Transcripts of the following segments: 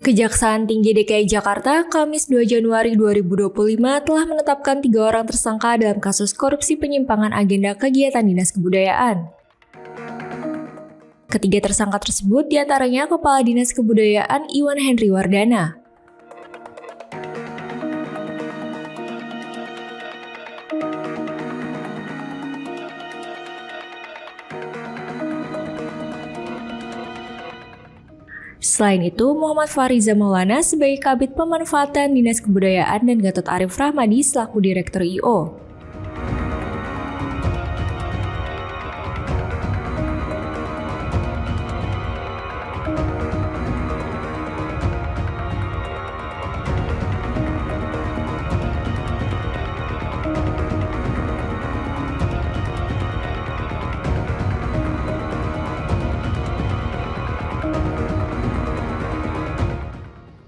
Kejaksaan Tinggi DKI Jakarta, Kamis 2 Januari 2025 telah menetapkan 3 orang tersangka dalam kasus korupsi penyimpangan agenda kegiatan Dinas Kebudayaan. Ketiga tersangka tersebut diantaranya Kepala Dinas Kebudayaan Iwan Henry Wardana, selain itu, Muhammad Fariza Maulana sebagai Kabid Pemanfaatan Dinas Kebudayaan dan Gatot Arif Rahmadi selaku Direktur I.O.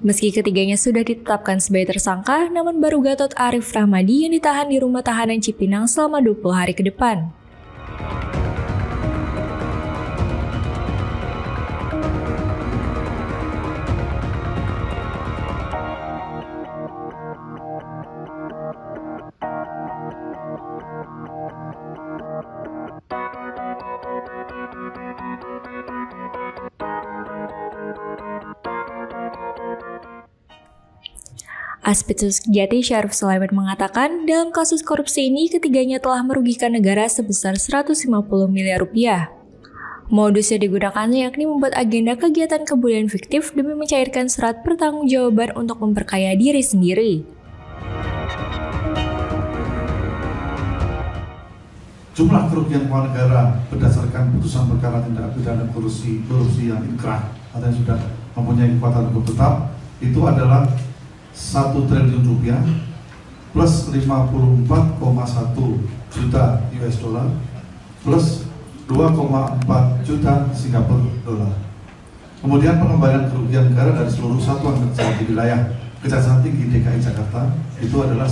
Meski ketiganya sudah ditetapkan sebagai tersangka, namun baru Gatot Arif Rahmadi yang ditahan di rumah tahanan Cipinang selama 20 hari ke depan. Aspidsus Kejati Syarif Sulaiman mengatakan, dalam kasus korupsi ini ketiganya telah merugikan negara sebesar 150 miliar rupiah. Modus yang digunakan yakni membuat agenda kegiatan kebudayaan fiktif demi mencairkan surat pertanggungjawaban untuk memperkaya diri sendiri. Jumlah kerugian keuangan negara berdasarkan putusan perkara tindak pidana korupsi yang inkrah atau yang sudah mempunyai kekuatan hukum tetap itu adalah 1 triliun rupiah plus 54,1 juta US dollar plus 2,4 juta Singapura dolar. Kemudian pengembalian kerugian negara dari seluruh satuan kerja di wilayah Kejaksaan Tinggi DKI Jakarta itu adalah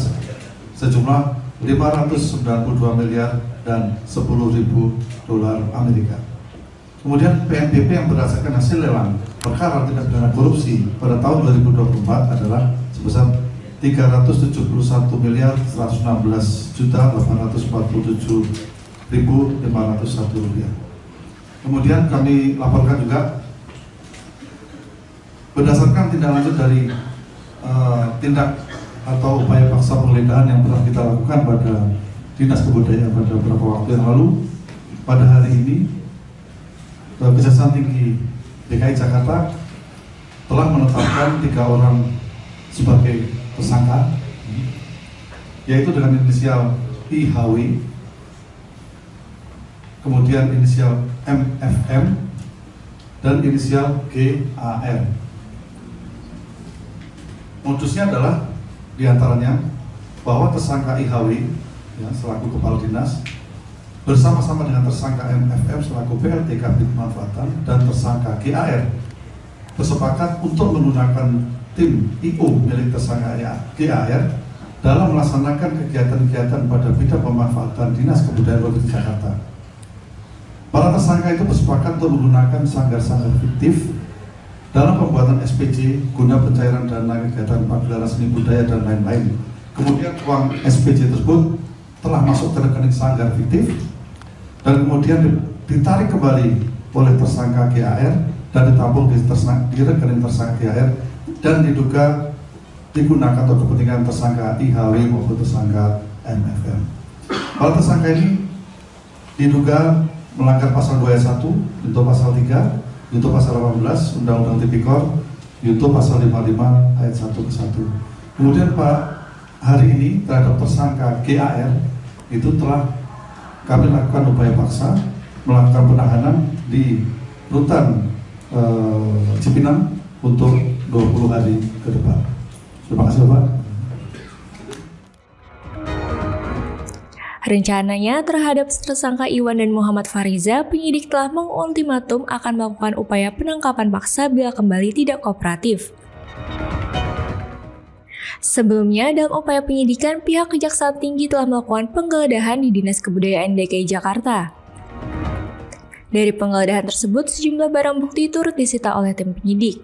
sejumlah 592 miliar dan 10.000 dolar Amerika. Kemudian PNBP yang berdasarkan hasil lelang perkara tindak pidana korupsi pada tahun 2024 adalah sebesar 371 miliar 116 juta 847.501 rupiah. Kemudian kami laporkan juga berdasarkan tindak lanjut dari tindak atau upaya paksa penggeledahan yang pernah kita lakukan pada Dinas Kebudayaan pada beberapa waktu yang lalu. Pada hari ini Kejaksaan Tinggi DKI Jakarta telah menetapkan 3 orang sebagai tersangka, yaitu dengan inisial IHW, kemudian inisial MFM, dan inisial GAR. Modusnya adalah diantaranya bahwa tersangka IHW selaku Kepala Dinas bersama-sama dengan tersangka MFM selaku PLT Kabid Pemanfaatan dan tersangka GAR bersepakat untuk menggunakan tim IO milik tersangka GAR dalam melaksanakan kegiatan-kegiatan pada bidang pemanfaatan Dinas Kebudayaan Provinsi Jakarta. Para tersangka itu bersepakat untuk menggunakan sanggar-sanggar fiktif dalam pembuatan SPJ guna pencairan dana kegiatan pagelaran seni budaya dan lain-lain. Kemudian uang SPJ tersebut telah masuk ke rekening sanggar fiktif dan kemudian ditarik kembali oleh tersangka GAR dan ditampung di rekening tersangka GAR dan diduga digunakan untuk kepentingan tersangka IHW maupun tersangka MFM. Para tersangka ini diduga melanggar pasal 2 ayat 1, junto pasal 3, junto pasal 18 Undang-Undang Tipikor, junto pasal 55 ayat 1 ke 1. Kemudian hari ini terhadap tersangka GAR itu telah kami lakukan upaya paksa melakukan penahanan di rutan Cipinang untuk 20 hari ke depan. Terima kasih Bapak. Rencananya terhadap tersangka Iwan dan Muhammad Fariza, penyidik telah mengultimatum akan melakukan upaya penangkapan paksa bila kembali tidak kooperatif. Sebelumnya, dalam upaya penyidikan, pihak Kejaksaan Tinggi telah melakukan penggeledahan di Dinas Kebudayaan DKI Jakarta. Dari penggeledahan tersebut, sejumlah barang bukti turut disita oleh tim penyidik.